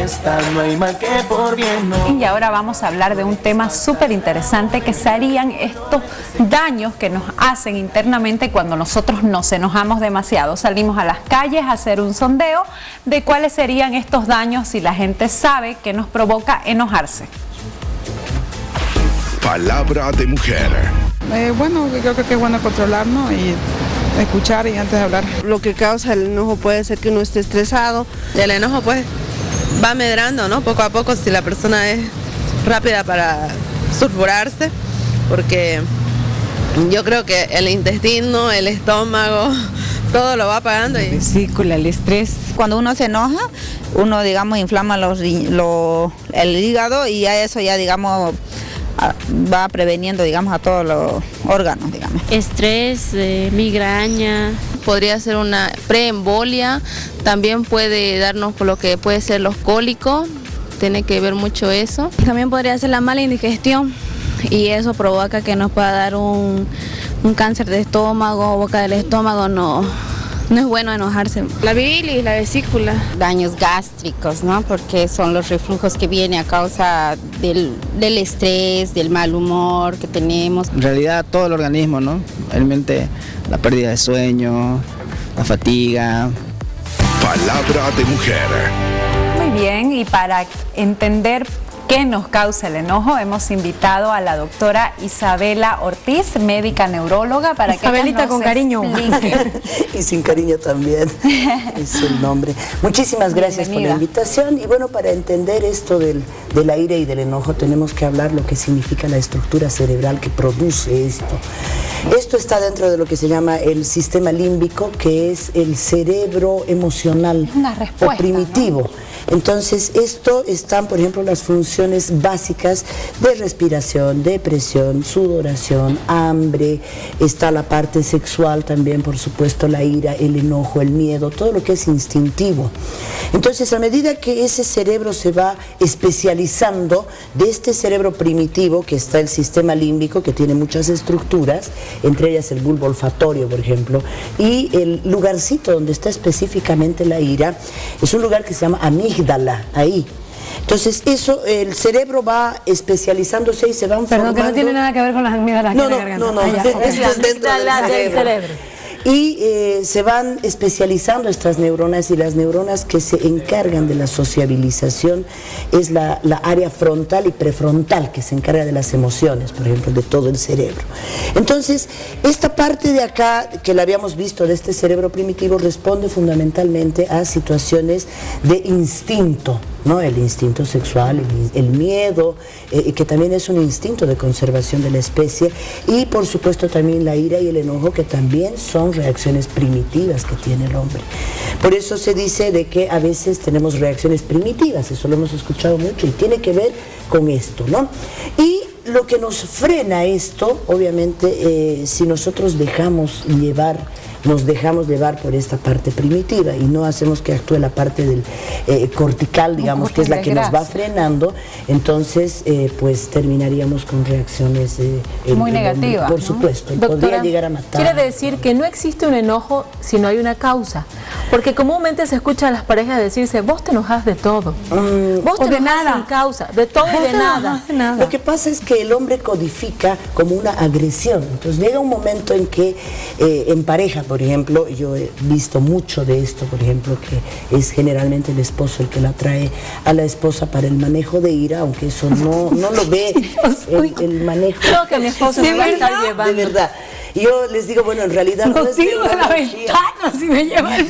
molestas, no hay mal que por bien no. Y ahora vamos a hablar de un tema súper interesante, que serían estos daños que nos hacen internamente cuando nosotros nos enojamos demasiado. Salimos a las calles a hacer un sondeo de cuáles serían estos daños si la gente sabe que nos provoca enojarse. Palabra de mujer. Bueno, yo creo que es bueno controlarnos y escuchar y antes de hablar. Lo que causa el enojo puede ser que uno esté estresado. El enojo pues va medrando, ¿no? Poco a poco, si la persona es rápida para sulfurarse, porque yo creo que el intestino, el estómago, todo lo va apagando. La vesícula, el estrés. Cuando uno se enoja, uno, digamos, inflama el hígado y ya eso ya, digamos, va preveniendo, digamos, a todos los órganos, digamos. Estrés, migraña. Podría ser una preembolia, también puede darnos por lo que puede ser los cólicos, tiene que ver mucho eso. También podría ser la mala indigestión y eso provoca que nos pueda dar un cáncer de estómago, boca del estómago, no es bueno enojarse. La bilis, la vesícula. Daños gástricos, ¿no? Porque son los reflujos que vienen a causa del estrés, del mal humor que tenemos. En realidad todo el organismo, ¿no? Realmente la pérdida de sueño, la fatiga. Palabra de mujer. Muy bien, y para entender qué nos causa el enojo, hemos invitado a la doctora Isabela Ortiz, médica neuróloga, para Isabelita, que nos con cariño. explique. Y sin cariño también, es el nombre. Muchísimas gracias por la invitación. Y bueno, para entender esto de la ira y del enojo, tenemos que hablar lo que significa la estructura cerebral que produce esto. Esto está dentro de lo que se llama el sistema límbico, que es el cerebro emocional o primitivo, ¿no? Entonces, esto están, por ejemplo, las funciones básicas de respiración, depresión, sudoración, hambre, está la parte sexual también, por supuesto, la ira, el enojo, el miedo, todo lo que es instintivo. Entonces, a medida que ese cerebro se va especializando, de este cerebro primitivo, que está el sistema límbico, que tiene muchas estructuras, entre ellas el bulbo olfatorio, por ejemplo, y el lugarcito donde está específicamente la ira, es un lugar que se llama amígdala, ahí. Entonces eso, el cerebro va especializándose y se van formando... Perdón, que no tiene nada que ver con las amígdalas. No, esto es dentro del cerebro. Y se van especializando estas neuronas, y las neuronas que se encargan de la sociabilización es la área frontal y prefrontal, que se encarga de las emociones, por ejemplo, de todo el cerebro. Entonces, esta parte de acá, que la habíamos visto de este cerebro primitivo, responde fundamentalmente a situaciones de instinto, ¿no? El instinto sexual, el miedo, que también es un instinto de conservación de la especie, y por supuesto también la ira y el enojo, que también son reacciones primitivas que tiene el hombre. Por eso se dice de que a veces tenemos reacciones primitivas, eso lo hemos escuchado mucho, y tiene que ver con esto, ¿no? Y lo que nos frena esto, obviamente, si nosotros nos dejamos llevar por esta parte primitiva y no hacemos que actúe la parte del cortical, digamos, que es la que nos va frenando, entonces pues terminaríamos con reacciones muy negativas, por supuesto, Doctora, podría llegar a matar. Quiere decir que no existe un enojo si no hay una causa, porque comúnmente se escucha a las parejas decirse: vos te enojas de todo, vos te enojas sin causa, de todo y de nada. Lo que pasa es que el hombre codifica como una agresión, entonces llega un momento en que en pareja, por ejemplo, yo he visto mucho de esto, por ejemplo, que es generalmente el esposo el que la trae a la esposa para el manejo de ira, aunque eso no lo ve el manejo. Creo que mi esposo me va a estar llevando. De verdad. Y yo les digo, bueno, en realidad no es tiro de la ventana si me llevan.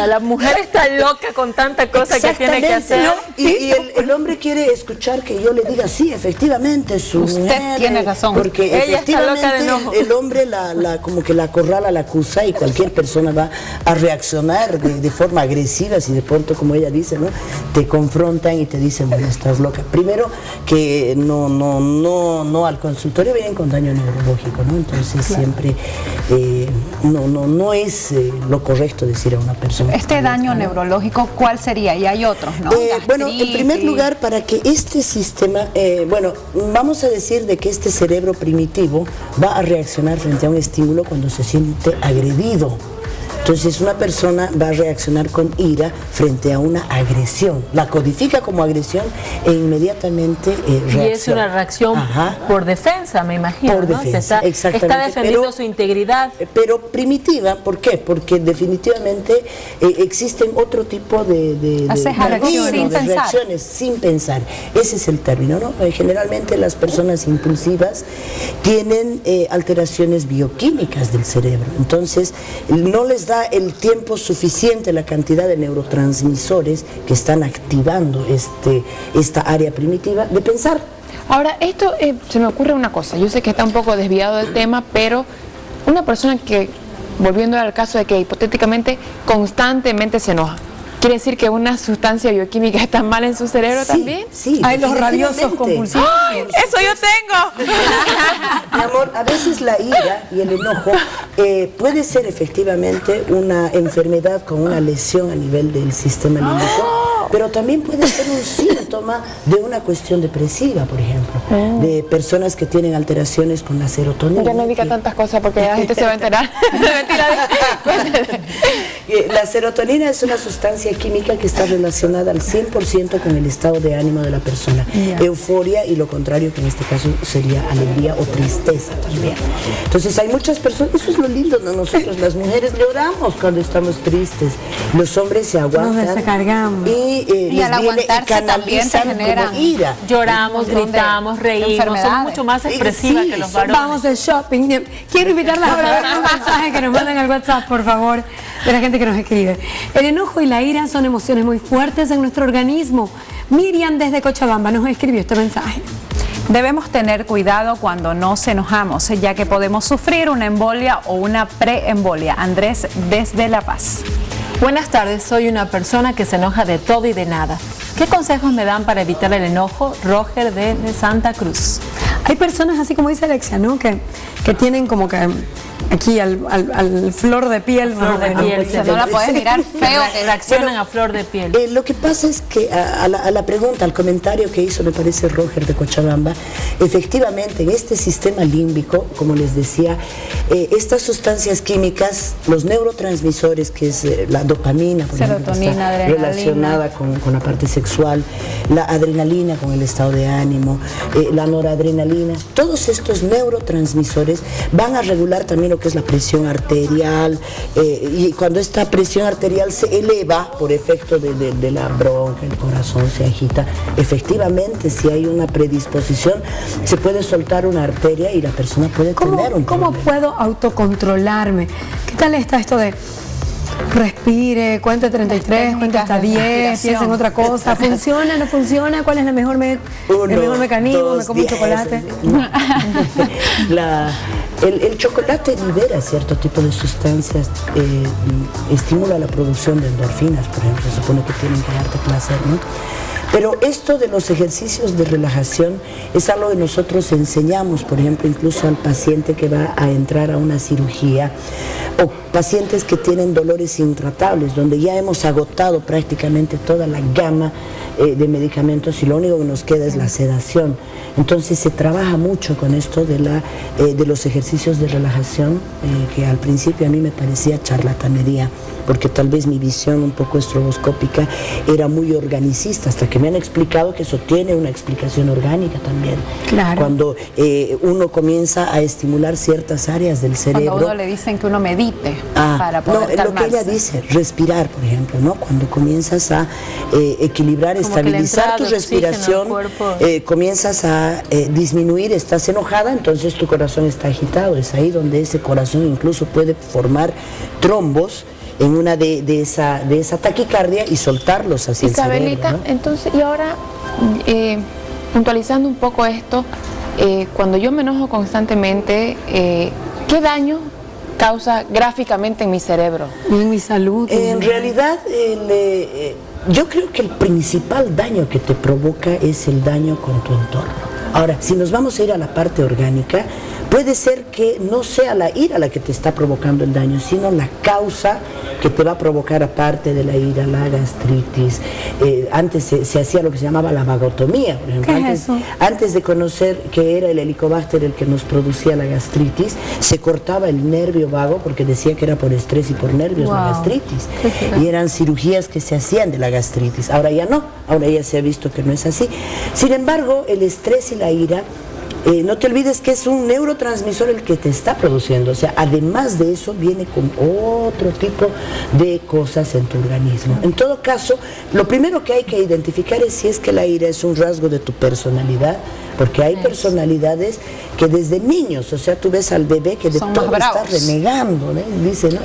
La mujer está loca con tanta cosa que tiene que hacer. Y el hombre quiere escuchar que yo le diga: sí, efectivamente, usted tiene razón. Porque ella está loca de enojo. El hombre como que la acorrala, la acusa, y cualquier persona va a reaccionar de forma agresiva si de pronto, como ella dice, ¿no?, te confrontan y te dicen: bueno, estás loca. Primero, que no al consultorio vienen con daño neurológico, ¿no? Entonces siempre no es lo correcto decir a una persona. Este daño neurológico, ¿cuál sería? Y hay otros, ¿no? Bueno, en primer lugar, para que este sistema, vamos a decir de que este cerebro primitivo va a reaccionar frente a un estímulo cuando se siente agredido. Entonces una persona va a reaccionar con ira frente a una agresión, la codifica como agresión e inmediatamente reacciona. Y es una reacción por defensa, me imagino. Por defensa, exactamente. Está defendiendo su integridad. Pero primitiva, ¿por qué? Porque definitivamente existen otro tipo de reacciones sin pensar. Ese es el término, ¿no? Generalmente las personas impulsivas tienen alteraciones bioquímicas del cerebro, entonces no les da el tiempo suficiente, la cantidad de neurotransmisores que están activando esta área primitiva de pensar. Ahora, esto se me ocurre una cosa, yo sé que está un poco desviado del tema, pero una persona que, volviendo al caso de que hipotéticamente constantemente se enoja, ¿quiere decir que una sustancia bioquímica está mal en su cerebro también? Sí, hay los rabiosos compulsivos. ¡Ay, eso yo tengo! Mi amor, a veces la ira y el enojo puede ser efectivamente una enfermedad con una lesión a nivel del sistema límbico, pero también puede ser un síntoma de una cuestión depresiva, por ejemplo, de personas que tienen alteraciones con la serotonina. Ya no diga tantas cosas porque la gente se va a enterar. La serotonina es una sustancia química que está relacionada al 100% con el estado de ánimo de la persona. Euforia y lo contrario, que en este caso sería alegría o tristeza también. Entonces hay muchas personas, eso es lo lindo de nosotros, las mujeres lloramos cuando estamos tristes, los hombres se aguantan. Nos descargamos. Y al aguantarse también se genera ira. Lloramos, gritamos, reímos, somos mucho más expresivas que los varones. Vamos de shopping. Quiero invitarlas a ver un mensaje que nos mandan al WhatsApp, por favor, de la gente que nos escribe. El enojo y la ira son emociones muy fuertes en nuestro organismo. Miriam desde Cochabamba nos escribió este mensaje. Debemos tener cuidado cuando nos enojamos, ya que podemos sufrir una embolia o una preembolia. Andrés desde La Paz. Buenas tardes, soy una persona que se enoja de todo y de nada. ¿Qué consejos me dan para evitar el enojo? Roger de Santa Cruz. Hay personas, así como dice Alexia, ¿no? que tienen como que aquí al flor de piel. Flor de piel. No la puedes mirar feo. Reaccionan a flor de piel. Lo que pasa es que a la pregunta, al comentario que hizo, me parece, Roger de Cochabamba, efectivamente en este sistema límbico, como les decía, estas sustancias químicas, los neurotransmisores, que es la dopamina, por ejemplo, que está relacionada con la parte sexual, la adrenalina con el estado de ánimo, la noradrenalina, todos estos neurotransmisores van a regular también lo que es la presión arterial, y cuando esta presión arterial se eleva por efecto de la bronca, el corazón se agita, efectivamente si hay una predisposición se puede soltar una arteria y la persona puede tener un problema. ¿Cómo puedo autocontrolarme? ¿Qué tal está esto de respire, cuente 33, cuente hasta 10, piense en otra cosa? ¿Funciona, no funciona? ¿Cuál es el mejor mecanismo? ¿Me como un chocolate? El chocolate libera cierto tipo de sustancias, estimula la producción de endorfinas, por ejemplo, se supone que tienen que darte placer, ¿no? Pero esto de los ejercicios de relajación es algo que nosotros enseñamos, por ejemplo, incluso al paciente que va a entrar a una cirugía o pacientes que tienen dolores intratables, donde ya hemos agotado prácticamente toda la gama de medicamentos y lo único que nos queda es la sedación. Entonces se trabaja mucho con esto de los ejercicios de relajación, que al principio a mí me parecía charlatanería, porque tal vez mi visión un poco estroboscópica era muy organicista, hasta que me han explicado que eso tiene una explicación orgánica también. Claro. Cuando uno comienza a estimular ciertas áreas del cerebro. Cuando a uno le dicen que uno medite para poder calmarse. Lo que ella dice, respirar, por ejemplo, ¿no? Cuando comienzas a equilibrar, como estabilizar tu respiración, comienzas a disminuir, estás enojada, entonces tu corazón está agitado, es ahí donde ese corazón incluso puede formar trombos en una de esa taquicardia y soltarlos hacia el cerebro, ¿no? Entonces, y ahora, puntualizando un poco esto, cuando yo me enojo constantemente, ¿qué daño causa gráficamente en mi cerebro? En mi salud. En realidad, yo creo que el principal daño que te provoca es el daño con tu entorno. Ahora, si nos vamos a ir a la parte orgánica, puede ser que no sea la ira la que te está provocando el daño, sino la causa que te va a provocar, aparte de la ira, la gastritis. Antes se hacía lo que se llamaba la vagotomía, por ejemplo. ¿Qué es eso? Antes de conocer que era el helicobacter el que nos producía la gastritis, se cortaba el nervio vago porque decía que era por estrés y por nervios la gastritis. Y eran cirugías que se hacían de la gastritis. Ahora ya no, ahora ya se ha visto que no es así. Sin embargo, el estrés y la ira, no te olvides que es un neurotransmisor el que te está produciendo, o sea, además de eso viene con otro tipo de cosas en tu organismo. En todo caso, lo primero que hay que identificar es si es que la ira es un rasgo de tu personalidad, porque hay personalidades que desde niños, o sea, tú ves al bebé que de todo está renegando, ¿no? Dice, ¿no?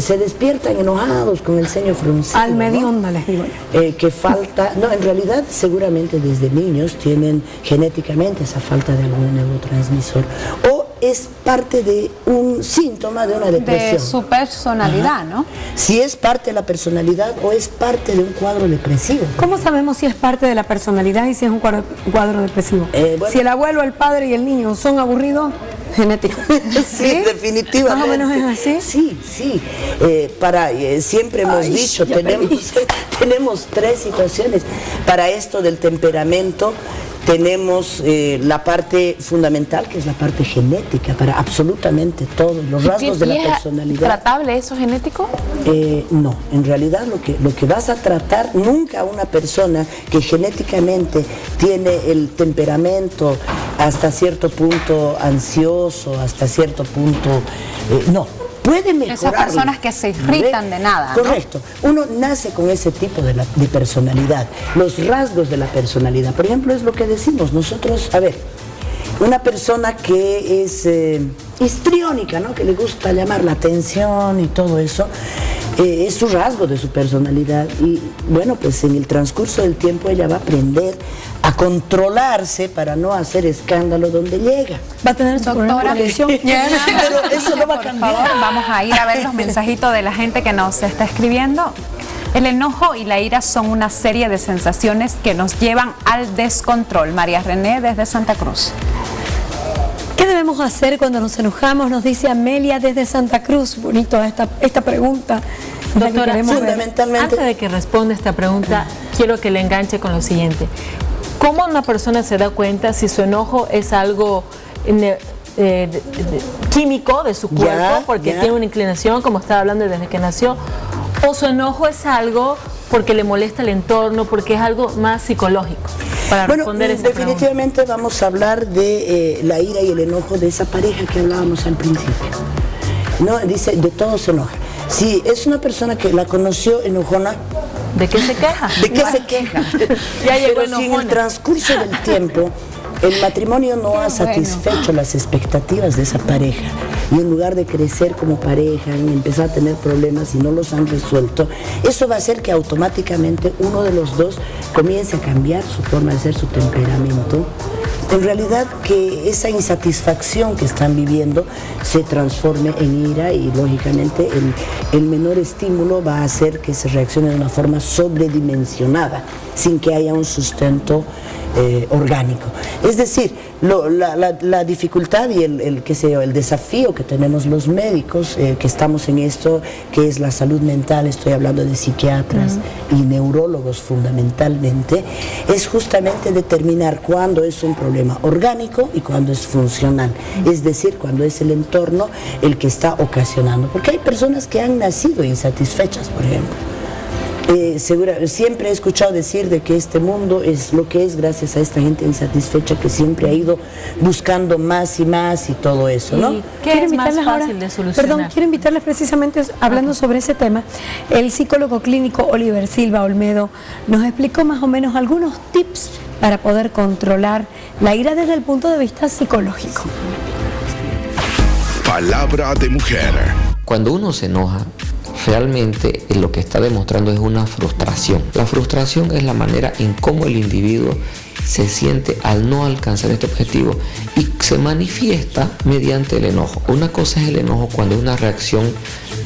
Se despiertan enojados, con el ceño fruncido. Al medionda, les digo yo. Que falta, no, en realidad seguramente desde niños tienen genéticamente esa falta de algún neurotransmisor, o es parte de un síntoma de una depresión. De su personalidad, ¿no? Si es parte de la personalidad o es parte de un cuadro depresivo. ¿Cómo sabemos si es parte de la personalidad y si es un cuadro depresivo? Bueno. Si el abuelo, el padre y el niño son aburridos, genético. Sí, definitivamente. ¿Más o menos es así? Sí, sí. Siempre hemos dicho, tenemos tres situaciones. Para esto del temperamento, tenemos la parte fundamental, que es la parte genética, para absolutamente todo, los rasgos de la personalidad. ¿Tratable eso genético? No, en realidad lo que vas a tratar, nunca a una persona que genéticamente tiene el temperamento hasta cierto punto ansioso, hasta cierto punto, no. Puede mejorar. Esas personas que se irritan de nada, ¿no? Correcto. Uno nace con ese tipo de personalidad. Los rasgos de la personalidad, por ejemplo, es lo que decimos nosotros. A ver, una persona que es histriónica, ¿no? Que le gusta llamar la atención y todo eso, es su rasgo de su personalidad. Y bueno, pues en el transcurso del tiempo ella va a aprender a controlarse para no hacer escándalo donde llega. Va a tener su doctora. Pero eso no va a cambiar. Por favor, vamos a ir a ver los mensajitos de la gente que nos está escribiendo. El enojo y la ira son una serie de sensaciones que nos llevan al descontrol. María René desde Santa Cruz. ¿Qué debemos hacer cuando nos enojamos? Nos dice Amelia desde Santa Cruz. Bonito esta pregunta. Doctora, fundamentalmente, antes de que responda esta pregunta, quiero que le enganche con lo siguiente. ¿Cómo una persona se da cuenta si su enojo es algo químico de su cuerpo, porque tiene una inclinación, como estaba hablando desde que nació, o su enojo es algo porque le molesta el entorno, porque es algo más psicológico? Para responder esa definitivamente pregunta. Vamos a hablar de la ira y el enojo de esa pareja que hablábamos al principio. No, dice, de todo se enoja. Si es una persona que la conoció enojona, ¿de qué se queja? ¿De qué se queja? Ya llegó Pero si en el transcurso del tiempo el matrimonio no ha satisfecho las expectativas de esa pareja, y en lugar de crecer como pareja y empezar a tener problemas y no los han resuelto, eso va a hacer que automáticamente uno de los dos comience a cambiar su forma de ser, su temperamento. En realidad que esa insatisfacción que están viviendo se transforme en ira, y lógicamente el menor estímulo va a hacer que se reaccione de una forma sobredimensionada, sin que haya un sustento orgánico. Es decir, la dificultad y el desafío que tenemos los médicos que estamos en esto, que es la salud mental, estoy hablando de psiquiatras y neurólogos fundamentalmente, es justamente determinar cuándo es un problema orgánico y cuándo es funcional, es decir, cuándo es el entorno el que está ocasionando, porque hay personas que han nacido insatisfechas, por ejemplo. Siempre he escuchado decir de que este mundo es lo que es gracias a esta gente insatisfecha que siempre ha ido buscando más y todo eso, ¿no? ¿Qué es más fácil de solucionar? Perdón, quiero invitarles precisamente, hablando sobre ese tema, el psicólogo clínico Oliver Silva Olmedo nos explicó más o menos algunos tips para poder controlar la ira desde el punto de vista psicológico. Palabra de mujer. Cuando uno se enoja, realmente lo que está demostrando es una frustración. La frustración es la manera en cómo el individuo se siente al no alcanzar este objetivo y se manifiesta mediante el enojo. Una cosa es el enojo cuando hay una reacción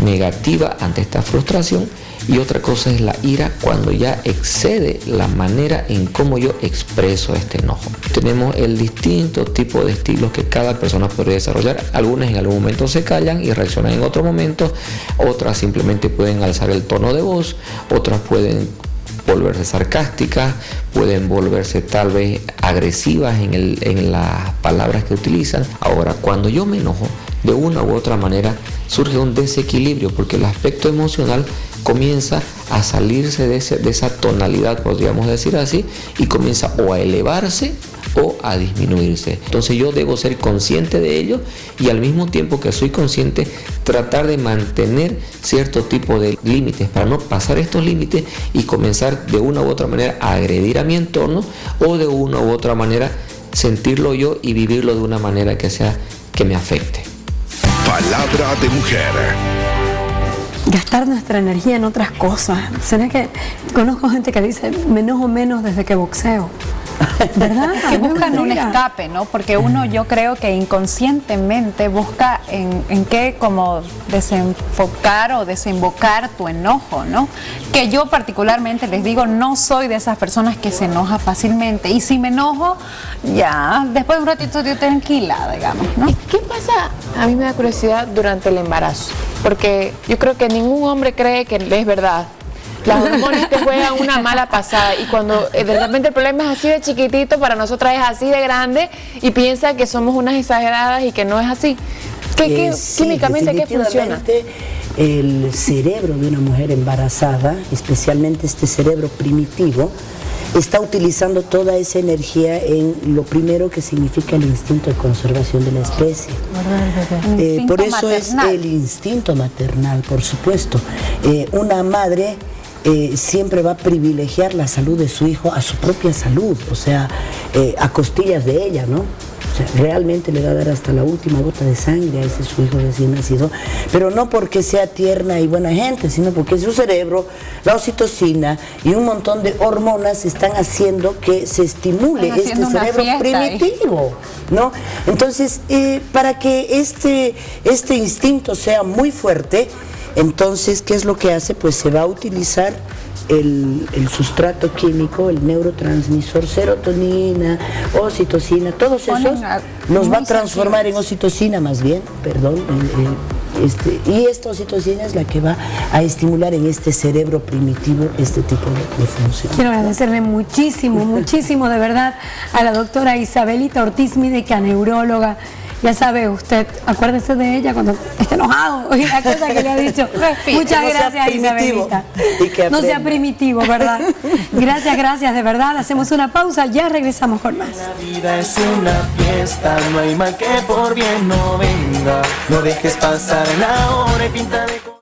negativa ante esta frustración, y otra cosa es la ira cuando ya excede la manera en cómo yo expreso este enojo. Tenemos el distinto tipo de estilos que cada persona puede desarrollar. Algunas en algún momento se callan y reaccionan en otro momento, otras simplemente pueden alzar el tono de voz, otras pueden volverse sarcásticas, pueden volverse tal vez agresivas en las palabras que utilizan. Ahora, cuando yo me enojo, de una u otra manera surge un desequilibrio, porque el aspecto emocional comienza a salirse de esa tonalidad, podríamos decir así, y comienza o a elevarse o a disminuirse. Entonces yo debo ser consciente de ello y al mismo tiempo que soy consciente, tratar de mantener cierto tipo de límites para no pasar estos límites y comenzar de una u otra manera a agredir a mi entorno, o de una u otra manera sentirlo yo y vivirlo de una manera que me afecte. Palabra de mujer. Gastar nuestra energía en otras cosas. ¿Será que conozco gente que dice, me enojo menos desde que boxeo? ¿Verdad? Que buscan un escape, ¿no? Porque uno, yo creo que inconscientemente busca en qué como desenfocar o desembocar tu enojo, ¿no? Que yo particularmente les digo, no soy de esas personas que se enoja fácilmente, y si me enojo, ya después de un ratito estoy tranquila, digamos, ¿no? ¿Y qué pasa? A mí me da curiosidad durante el embarazo, porque yo creo que ningún hombre cree que es verdad. Las hormonas te juegan una mala pasada, y cuando de repente el problema es así de chiquitito, para nosotras es así de grande, y piensa que somos unas exageradas y que no es así. Sí, químicamente qué funciona? El cerebro de una mujer embarazada, especialmente este cerebro primitivo, está utilizando toda esa energía en lo primero que significa el instinto de conservación de la especie. Por eso maternal. Es el instinto maternal, por supuesto. Una madre siempre va a privilegiar la salud de su hijo a su propia salud, o sea, a costillas de ella, ¿no? O sea, realmente le va a dar hasta la última gota de sangre a ese su hijo recién nacido, pero no porque sea tierna y buena gente, sino porque su cerebro, la oxitocina y un montón de hormonas están haciendo que se estimule este cerebro primitivo, ¿no? Entonces, para que este instinto sea muy fuerte, entonces, ¿qué es lo que hace? Pues se va a utilizar el sustrato químico, el neurotransmisor, serotonina, oxitocina, todos esos los va a transformar en oxitocina más bien, perdón, y esta oxitocina es la que va a estimular en este cerebro primitivo este tipo de función. Quiero agradecerle muchísimo, muchísimo de verdad a la doctora Isabelita Ortiz Mídica, neuróloga. Ya sabe usted, acuérdese de ella cuando esté enojado, y la cosa que le ha dicho. Muchas gracias, Isabelita. No sea primitivo, ¿verdad? Gracias, de verdad. Hacemos una pausa, ya regresamos con más. La vida es una fiesta, no hay mal que por bien no venga. No dejes pasar la hora y pinta de...